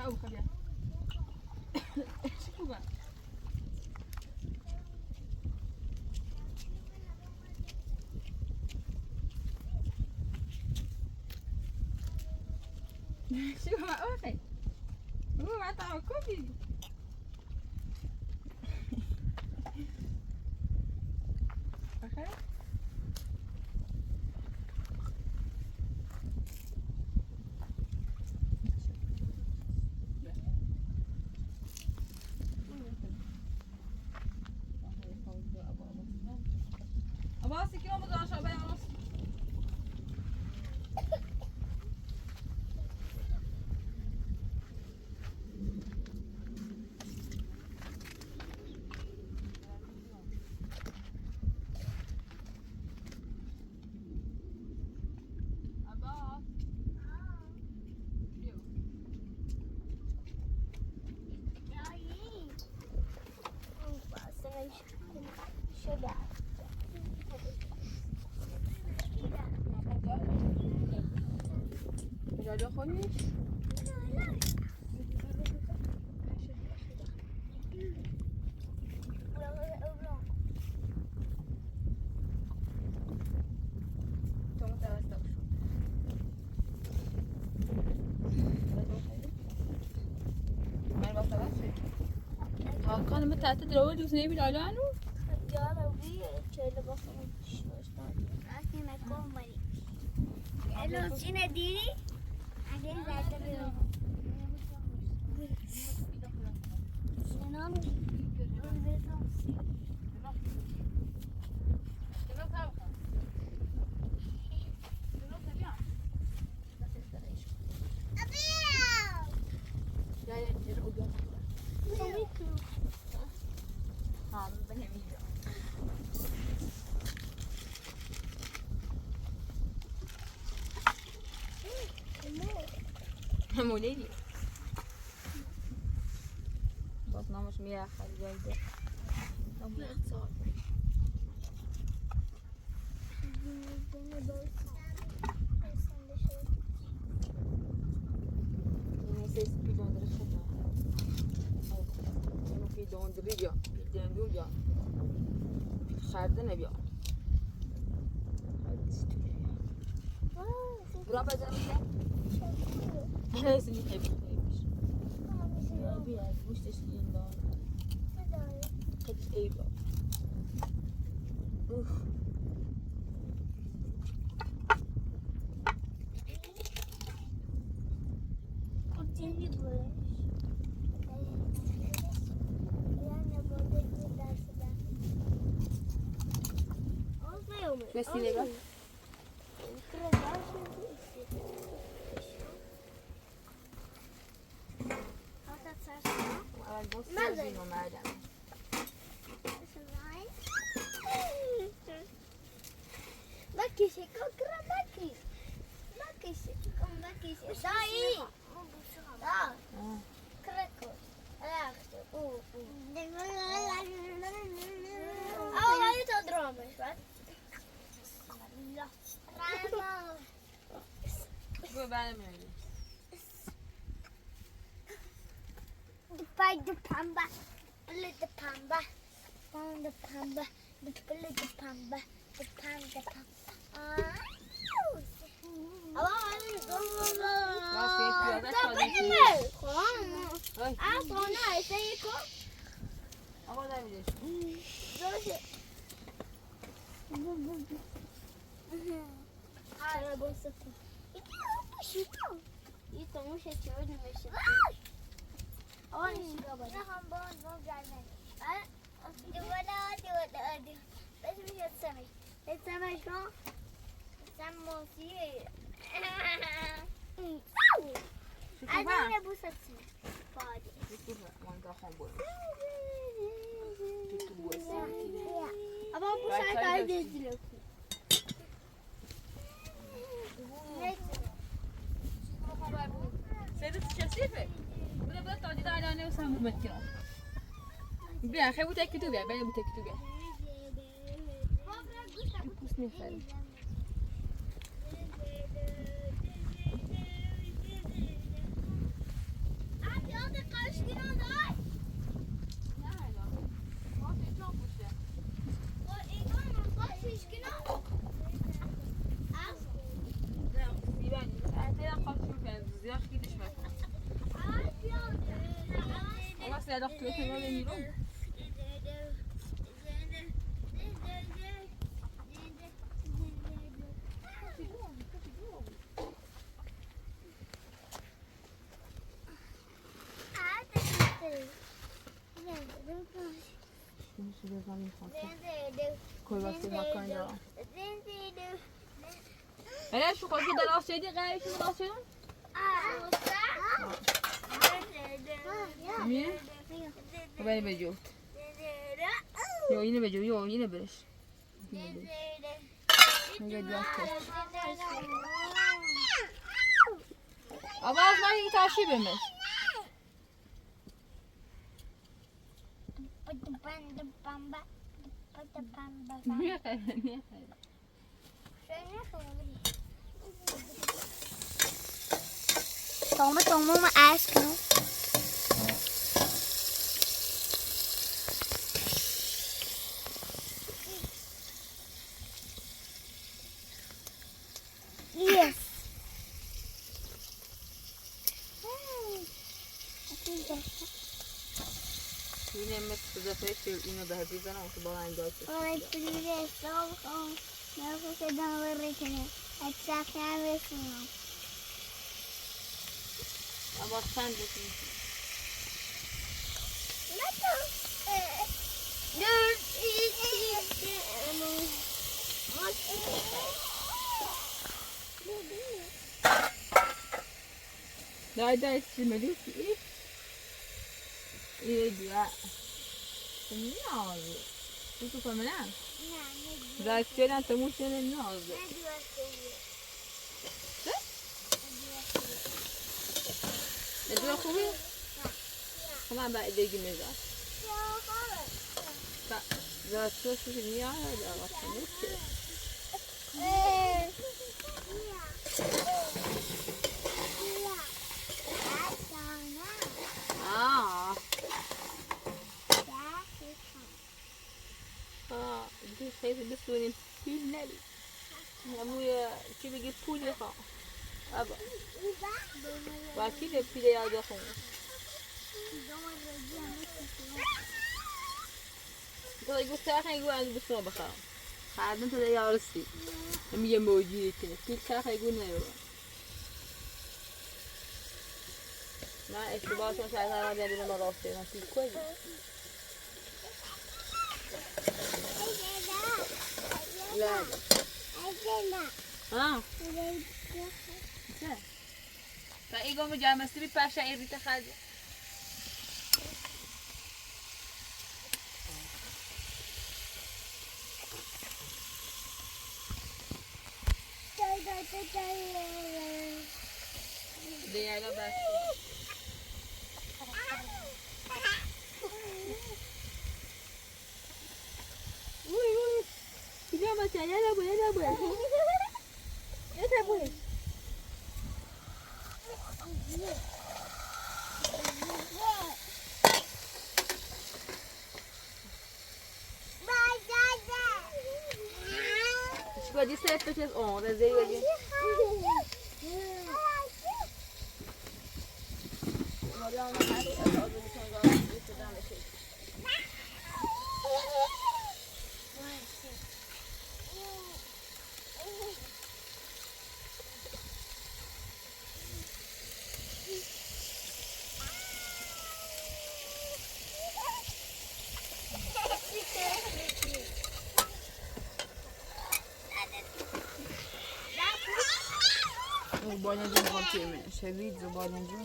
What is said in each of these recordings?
او بخبيها شو بقى شو ما اوكي هو ما طعم كوفي اوكي أباصي كيلو مدرسة عشان أبيع ونص جاجا خونيش كان متى تدري وسنيبي الإعلانو؟ يا ربي شيء بفهم أكيد ما يكون مري. لو سينا ديري عشان زاد اليوم. سنام. موليدي بطنا مش مياه خالي برافو زلمه انا اسمي حبيبي يا مش تشتين ده قد ايه بقى اوف Continue بلاش. يعني بقول درس ده. بس ليه بقى By the pamba, pull the pamba, down the pamba, the pull the pamba, the panda pamba. Adoro buçatinha. Pode. Ama bu şarkıyı gezdiriyor. سيدة الشرشيفة بدنا بدنا تقعدي تعالي أنا وسام متمكنة بيع خيبو تأكدوا بيع بيع بتأكدوا بيع بسني خير در وقت رو کنار بمیرم میشه بزنیم کلباسی مکان را انا شو خود در آسیدی غیرش من آسیدم میه و اینو بجو یا اینو بجو یا اینو برش میگه دست آواز من این تاشی بمش میه خیلی Toma uma asca. Yes. اینه مثل زفه اینو ده بیزنم و تو بالا انجام Ai, filha, só não você dá uma barriga. É que já tem a ver assim. اما چند بکنی دای سیمدی ای دیا نیازه تو فهمیدن زایچه تموشه نیازه ندوه خوبه خب بعد دیگه میذار زایچه شو نیازه واسه میشه دي خايفة بس وين فيه نبي أبويا كي بيجيب بولي خا أبا وأكيد بيجي يا خو طيب يقول ساعة يقول أنا بس ما بخاف هذا أنت ده يا رسي هم يموجي كده كل ساعة يقول نيو ما اشتباه شو ساعة ما بيجي لما راسي ما في كويس لا ها فايقوم جامستي باشا ايري تخاذ دي على بس Dia macam ya dah boleh. Ya dah boleh. Cuba di set peces on, rezeki lagi. Macam hari atau ada di sana di sedang lepas. Banyadan bakayım. Şevit zabanınca.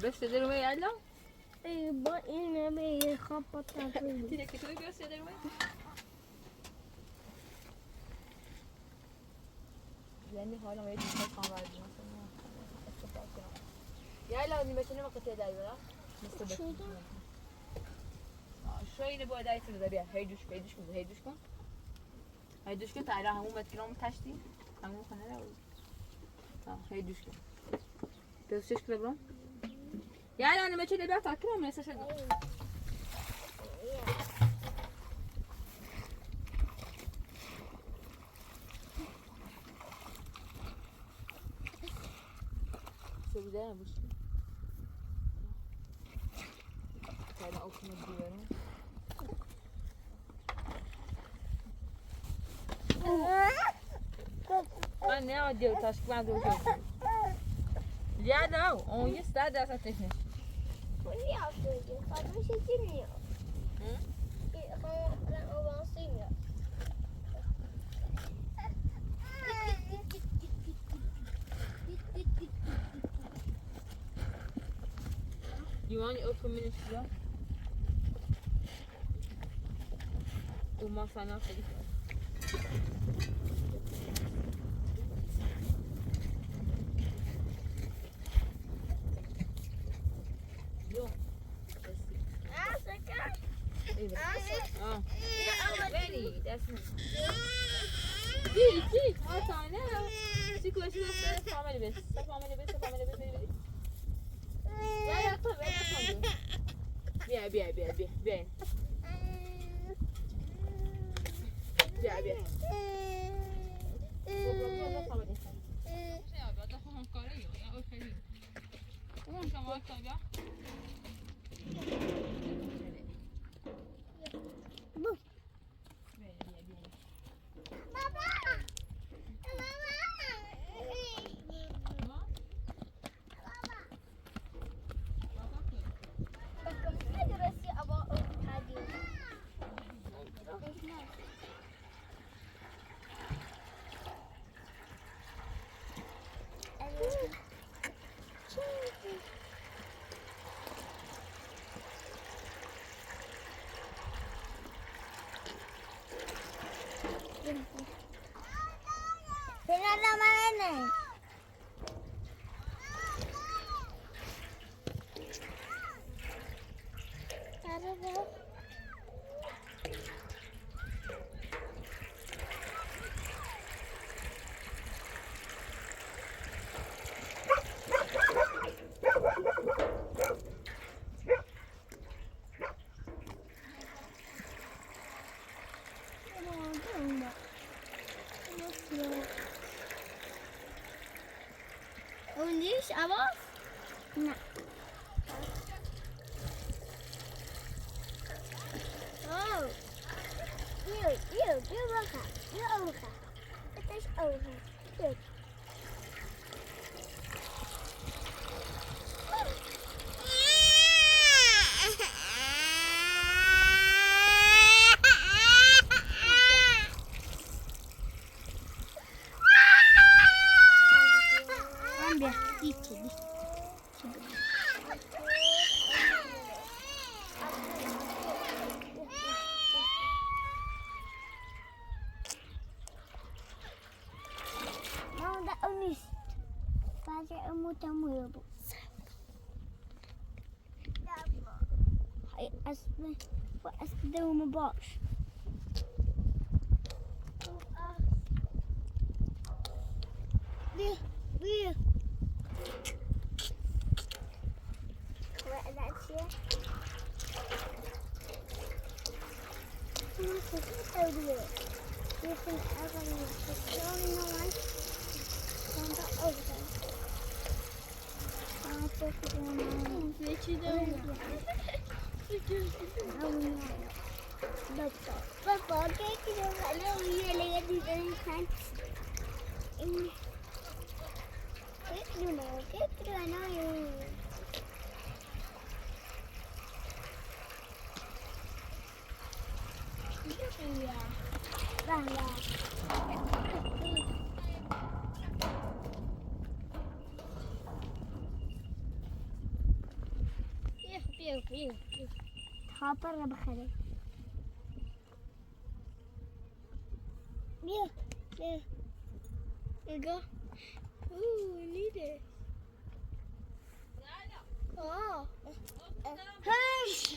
بس تدير وين عدلا؟ اي بقينا بيخبط على تدير كتوي بس تدير وين؟ لأني حالا ما يجي خام بعد مثلا استفاده. يا لا ني بچنه وقت تداي ولا؟ شوية نبغى دايس الزبيب هيدوش كم هيدوش كم تعالى همو متكلم تشتي همو خنلا هيدوش كم تسويش كده برام يعني أنا ما تشيل بقى تاكلهم لسه شد شو بدأ مش تعالى أوكي مديره Ben ne diyor taşk ben de okuyorum. Ya da on ister de zaten ne? Vad är det alltså? Vad är det nu? Han avancerar. You want to open minutes to that? Uma sana Yo. Ready. That's me. Gee. What's on now? Sequence family base. Family base. Yeah, come on. Bien. Bien. Pinada mana? Ada. Und ich aber? Na. Oh. You look. Het is over. Kijk. Wat is het doen met box? Weer. Wat is dat hier? Wat is het ook weer? Hier vind ik eigenlijk niet zo normaal. Dan dat ook zijn. Weet je dan? Papa, kijk je wel hier liggen die erin zijn. Kijk nu maar, kijk er nou joh. Ja, dan ja. Hier. Hopper hebben gedaan. Hier. Ik ga. Niet. Oh. Hush.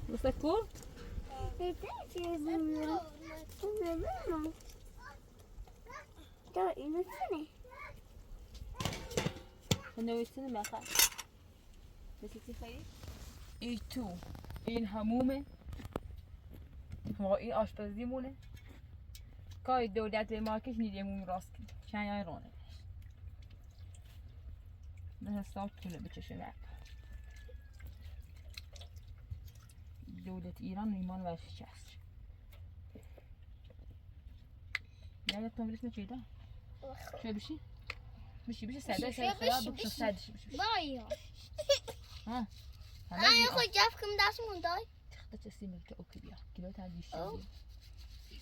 Você cor? نوشتن بخیر بسیتی خیلی ای تو این همومه و این آشپزی مونه کاری دولت به مارکش نیدیمون راست کنی چند های رانه به حساب طوله بچشه نه دولت ایران ایمان و شکست یادت تمرین چیه ده؟ شو بشی؟ بشی ساده خیال بکش ساده بشی بایا ها آیا خود جفت کم دست موندای تخت چسی میگه اوکی بیا کیلو تا دیشی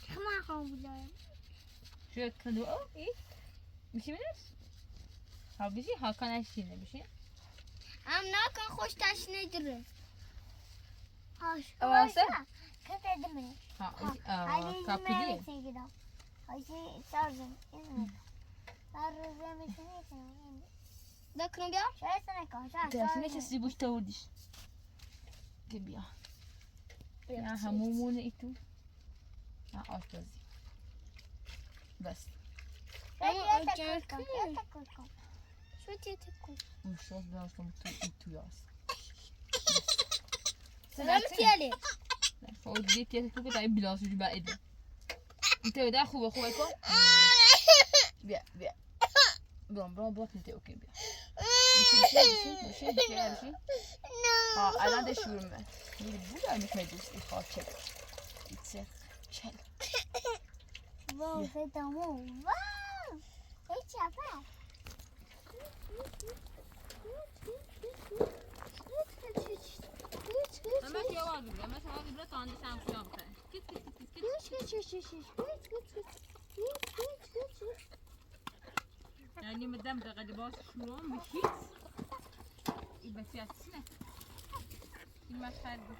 همه خواهم بودایم شو کنو او ای بشی بنش ها بشی ها کنش چینه بشی ام نکن خوش تشنه داره واسه کته دمه ها کاپیلی هایشی سارزم سارزم میشنی کنم دکنم بیا شاید نکن تأثیرش چسی بوش توردیش که بیا یا همومونه ای تو یا آشپزی بس شو تکن مشتاق داشتم تو ای تو یاس سلام تیالی فوق دیت یه تو که بلاسوش بعیده انت ده خوبه کن بیا برام انت اوکی بیا بشی ها الان ده شورمه میری بودا میکنه دوستی خواه چل ایتسه چل واو فدامو واو هیچ چپه اما که آواز بگیره اما که آواز بگیره تا آنده شمشیان بخواه یعنی مدام دقیقه لباس شروم بشید این بسی از سنه این مشهد بود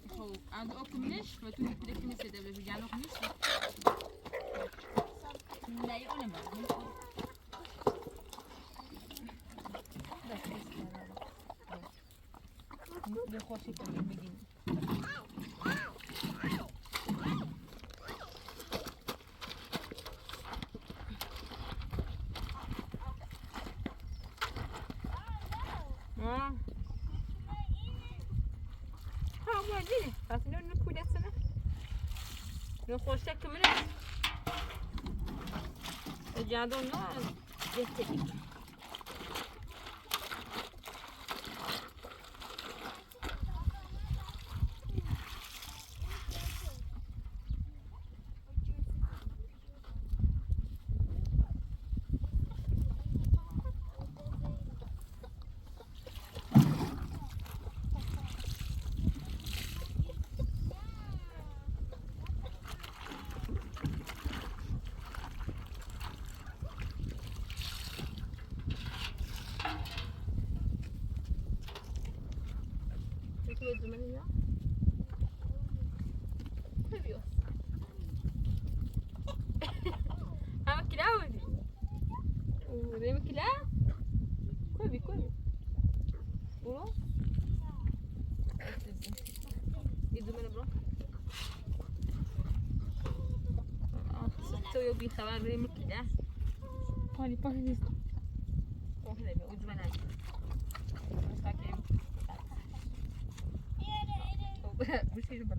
خب عند اکملش و تو دیگه نیست ده بشه جانو نیست نه اونه ما ده خوشی که میگیم دیدی پس اینو نکوده سنه اینو خوشته کمونه جادو نه جستی eu vi falar bem muito da pode isso pode levar o desmanado está aqui vocês vão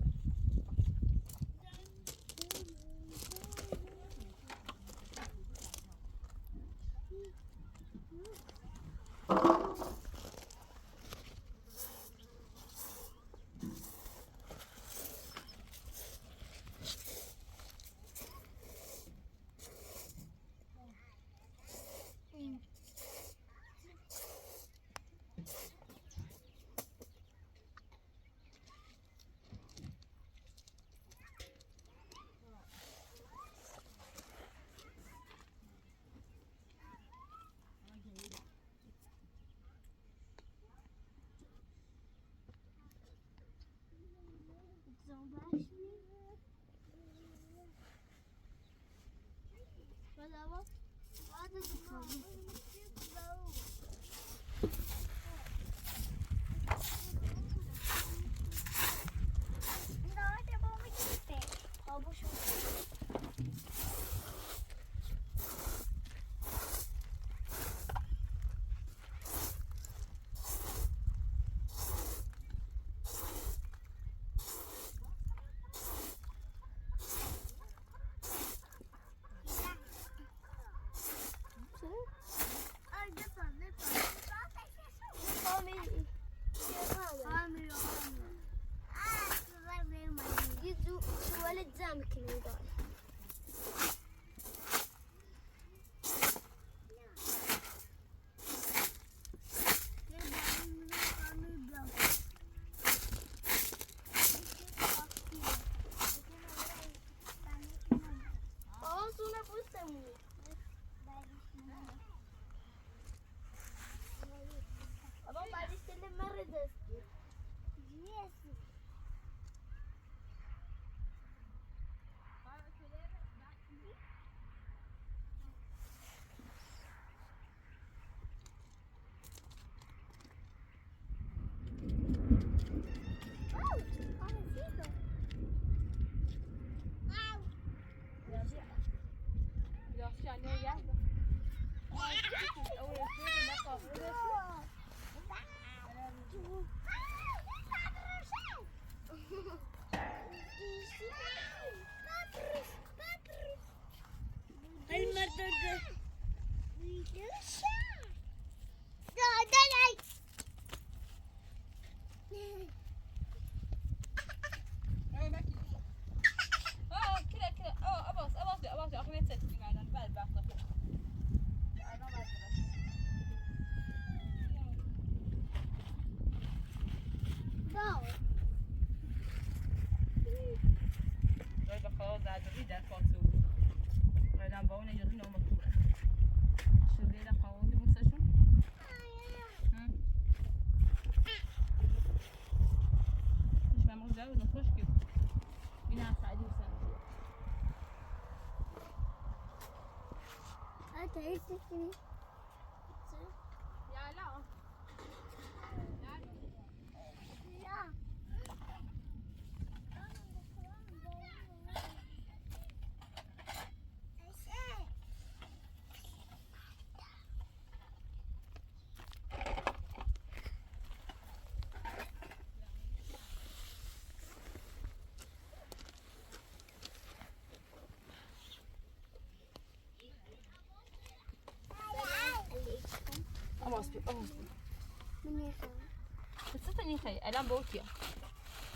الان بوتيا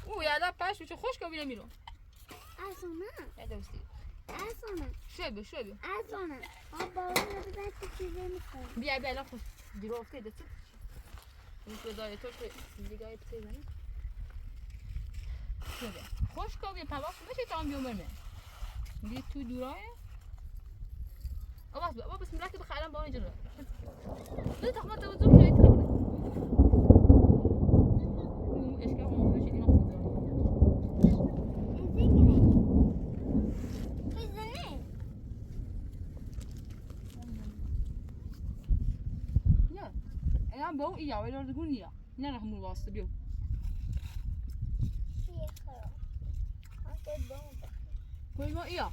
ويا لا باش وش خوش كوبي نميرو أصلا لا دوستي أصلا شوي أصلا أبا أنا بدأت تجيبني بيا لا خوش ديرو افتي دست مش بداية تو اللي جاي بتسوي شوي خوش كوبي باواش مش تعم يوم ما دي تو دوراي أبغى بس مراتب خالم باوني جرا لا تخمن توزوك يا تخمن ايش كمان ماشي دي ناخذ يا أنا بقول إياه ولا تقول إياه نرى هم الواسطة بيو كل ما إياه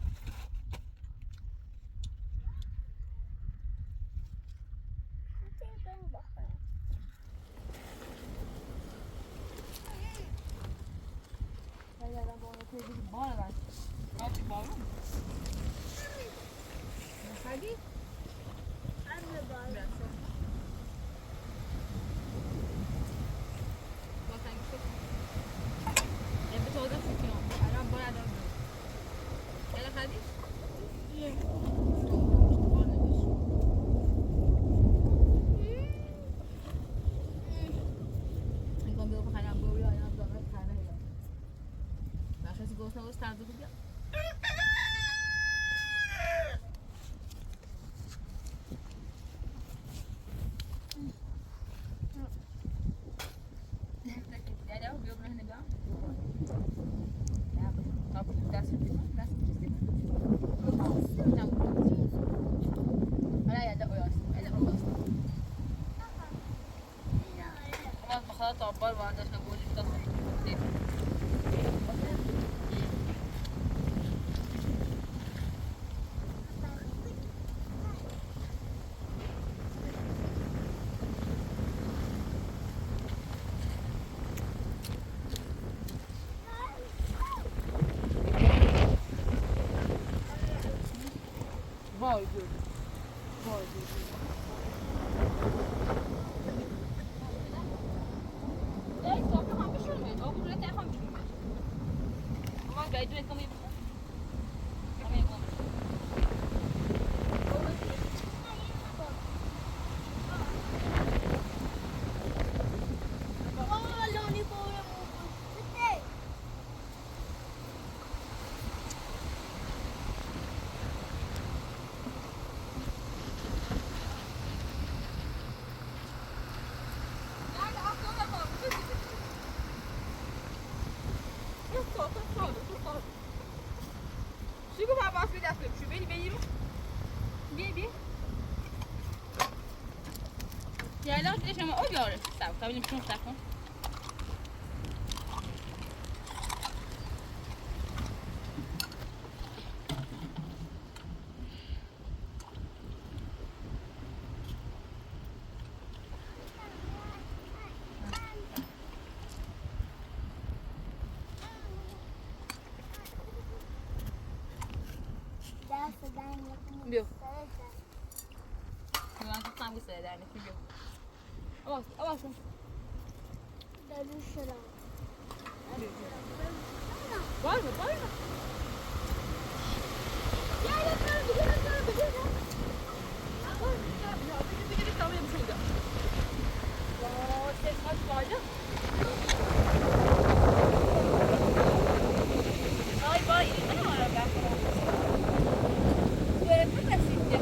That's var arkadaşlar boncukta. Değil. Vay gördüm. Vay gördüm. Nej, så kan han bekymra mig. Och det är han bekymra mig. Om man grej, du vet, kommer ju på. Kom igen, kom. Sigur vai abaixo da frente. Chuveiro, veio. Bir. Yerler yaşama o gör. Tamam, benim şunu takma. Yok. Ben tutsam bu sene dernek yok. Ama şu. Var mı? Ya ses kaç bağıracak? Ay bay, ne var ben? Böyle mi şimdi?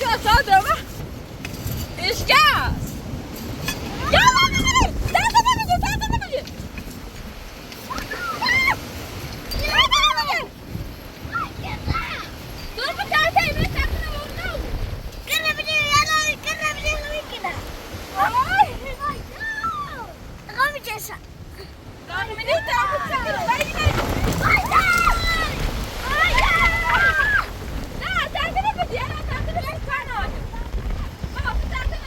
كده صادرة بقى. ايش جاز؟ يلا نجري. تعال نجري. دول بتاع تاني تاكلنا ونو. قرب لي يلا قرب لي كده. غامي جسا. قالوا من انت بتسكر باينه. لا تعتني بدي انا تعتني بالكانون. بابا تعتني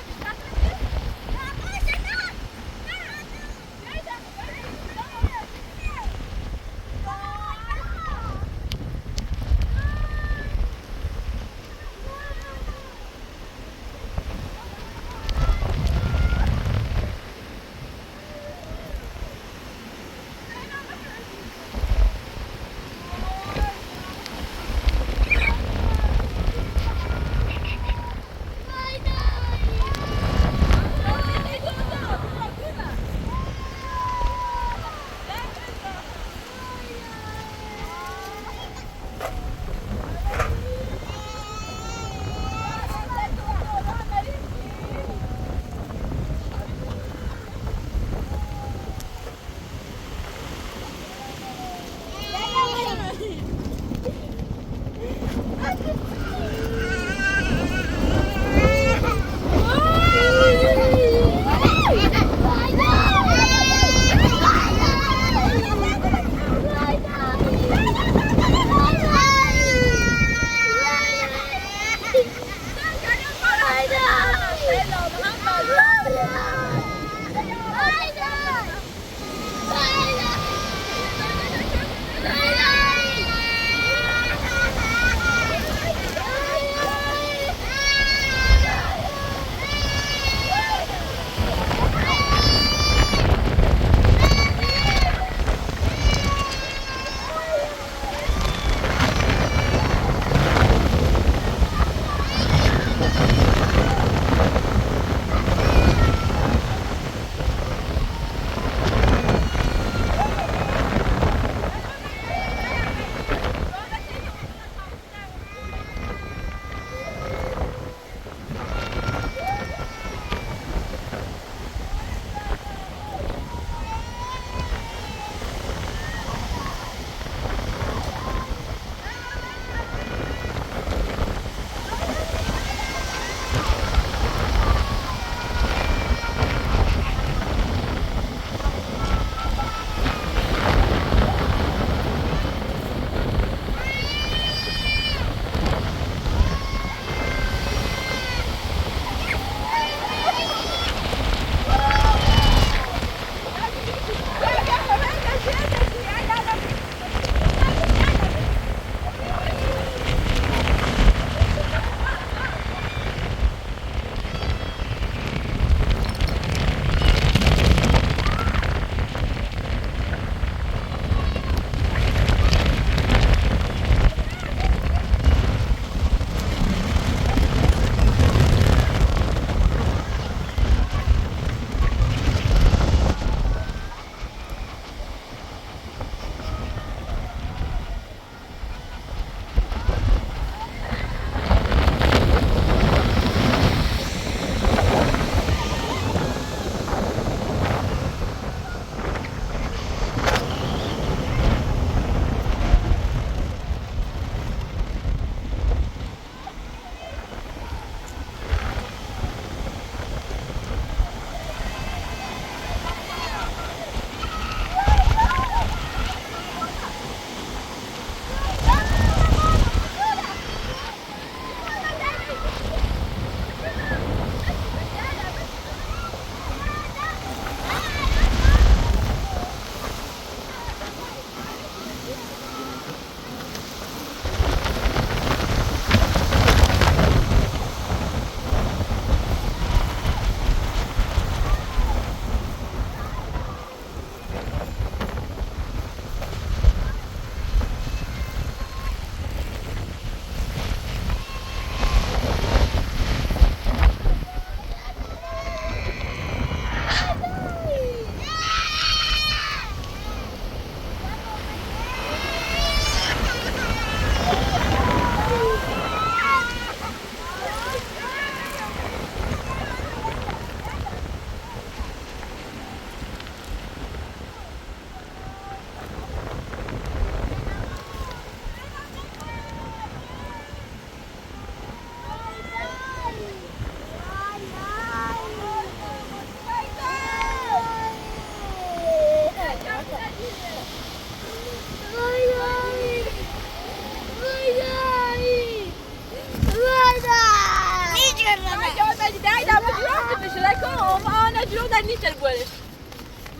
جلو در نیچه بوده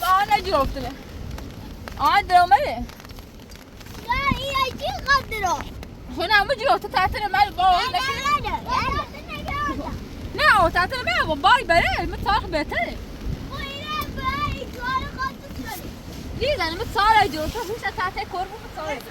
ما نجوفتنه درامه این چی قدره هنا هم جوفت تعطر مال باي نه او تعطر مال باي بره متصالح بهتره ليه انا متصالح جوفت مش تعطر كوربو متصالح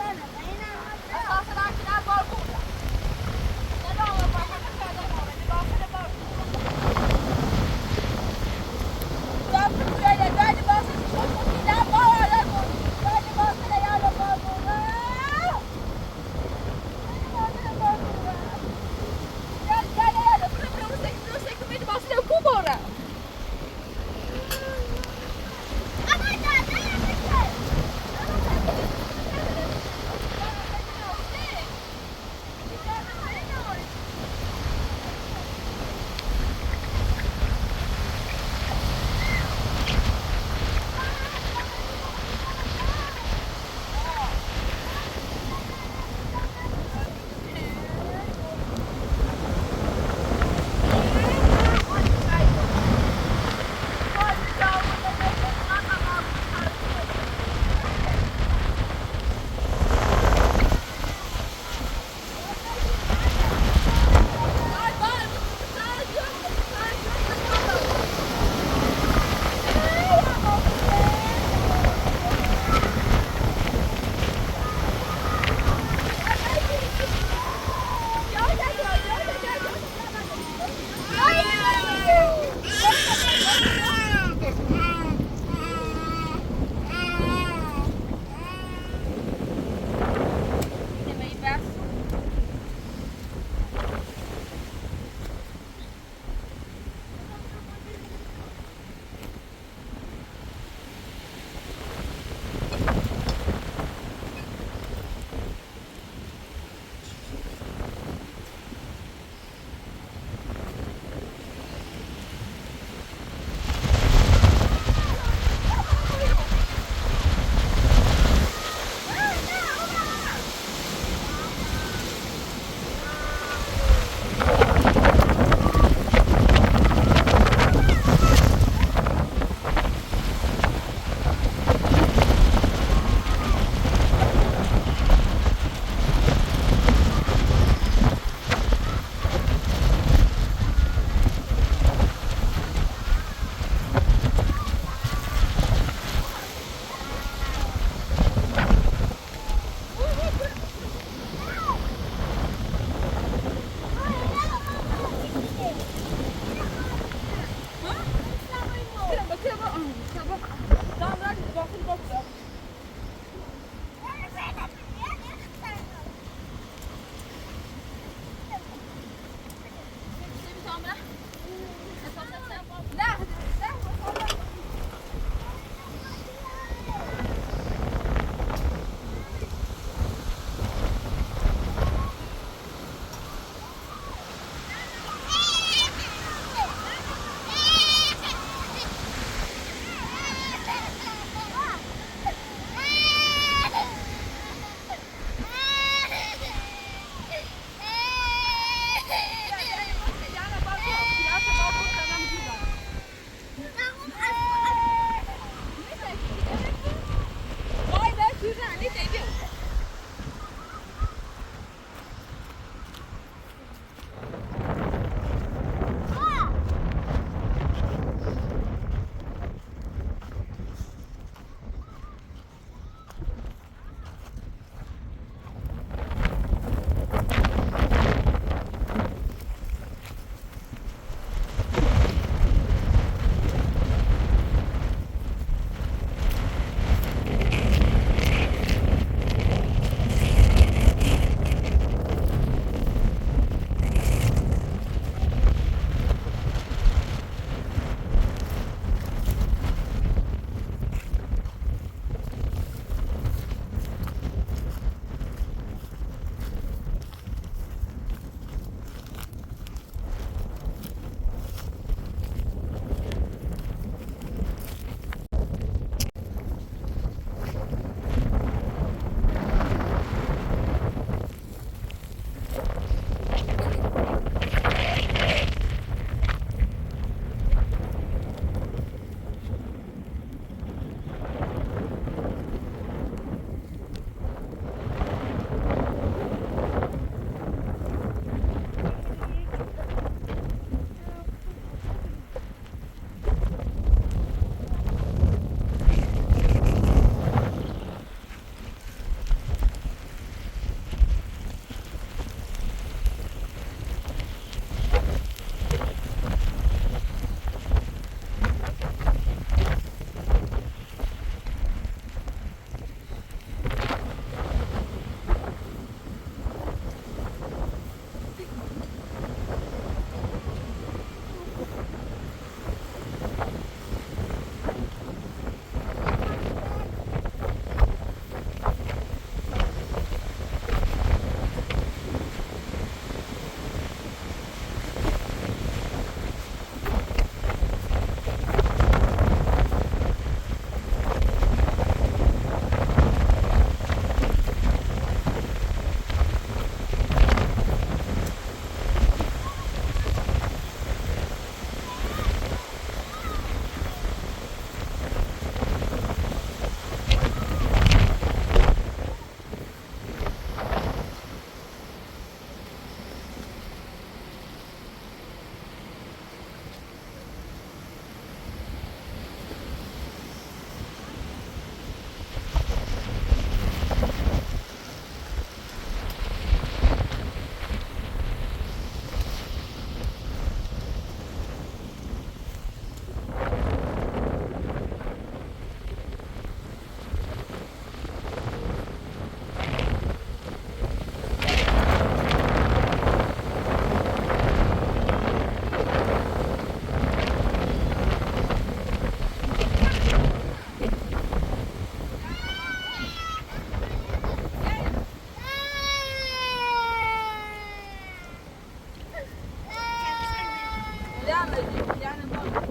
Yani bak.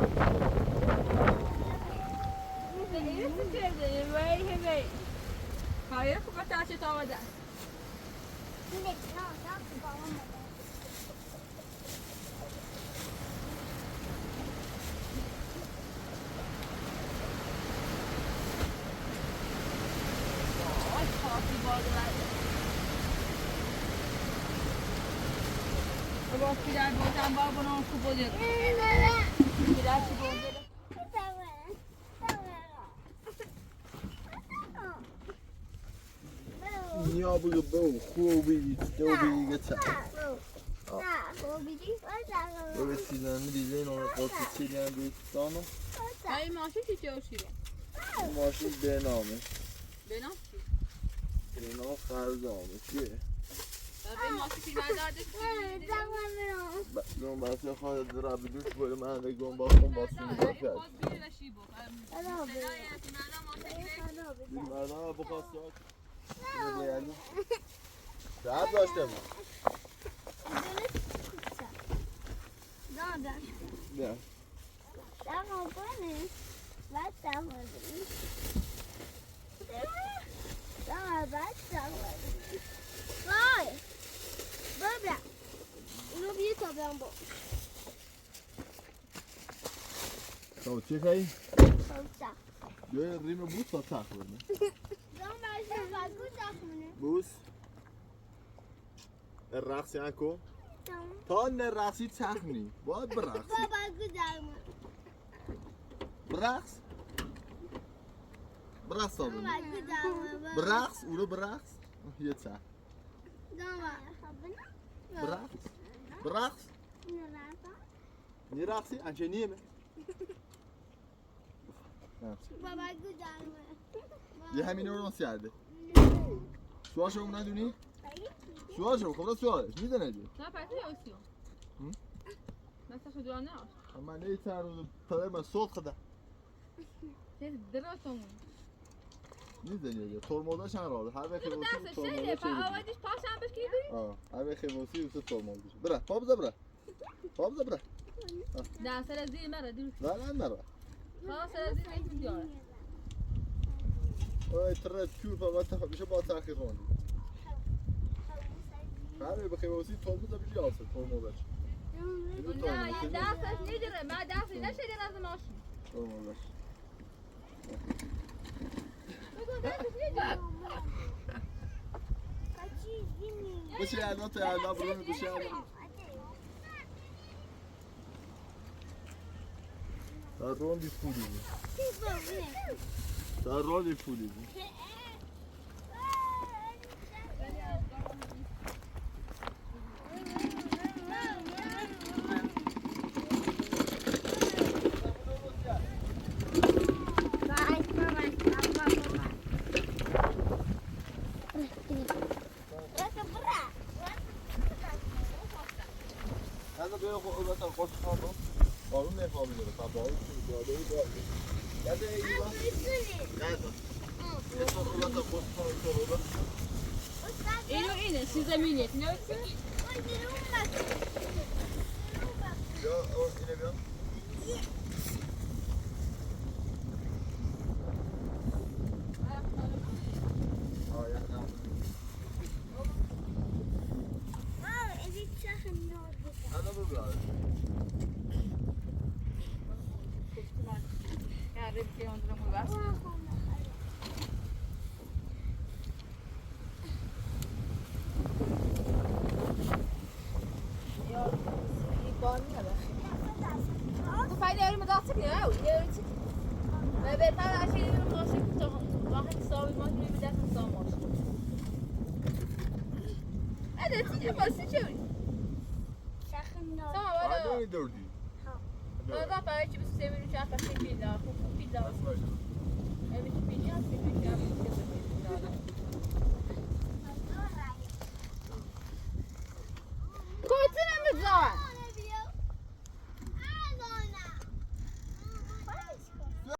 İyi sıkıldın. Vay. Hayır, bu kadar şey tavada. Ay, parti bağlılar. Bak birer bozan var bana su bozuyor. Birer su bozuyor. Ja, bu خوبی دوبی گتا. Bu vesileyle diyeceğin ona korkutuyor bir tane. Ay maaşı çiçeği şirin. Bu maaşı benamı. Benim. Benam farzamı ki. Ben maaşı filmlerde Ben başka hayat durabilir böyle ben de gombaşım basın zafer. Bilmem bu kadar. Ne yani? Saat başladı mı? Ya. Tamam çekay. Böyle rime buz da takılır mı? Buz. الرقص یکو تا نرقصی تخمینی باید برقصی برقص برقص آدم برقص اولو برقص یه تخ برقص برقص نرقصی انچه نیمه یه همینه رو ناسی کرده سواشو اون ندونی؟ سواشو خب سوالش میدونه دیگه نه پرتی یاسیو مثلا خدوانه من نیتر رو پدر من صوت خدا چه دراتمون میدونی دیگه ترمزش هم راده هر وقت درسش شیله پا آوازش پاشم بش کی بری هر وقت واسه واسه ترمزش بره پابزا بره پابزا بره نه سر زیر مرا دیر نه نره ها سر زیر این دیاره اوه ترى كيف فقط میشه با تحقیق کنی هر وقت واسه ترمز بشه یاسه ترمزش نه یه دستش نیدره من دستی نشیدن از ماشین ترمزش بگو دستش نیدره بشه الان تا الان برو بشه الان در رون دی پولی در رون دی پولی هذا بياخذ مثلا قص خاطر قانون نفهمه طبعا داده هذا ايوه هذا ياخذ مثلا قص خاطر اینو سی زمینیت نه يا او هنا بيا هذا بالبلاد yani bir ondurma var تو فایده یارو مدرسه میره او یه چی و بهتر از این رو ماشین تو واحد حسابی ما میره دست حساب ماشین اده چی واسه چی هذا دردي هذا برای چی بس سیمینو چه افسه پیدا خوب پیدا بس باشه evet biliyorsun ki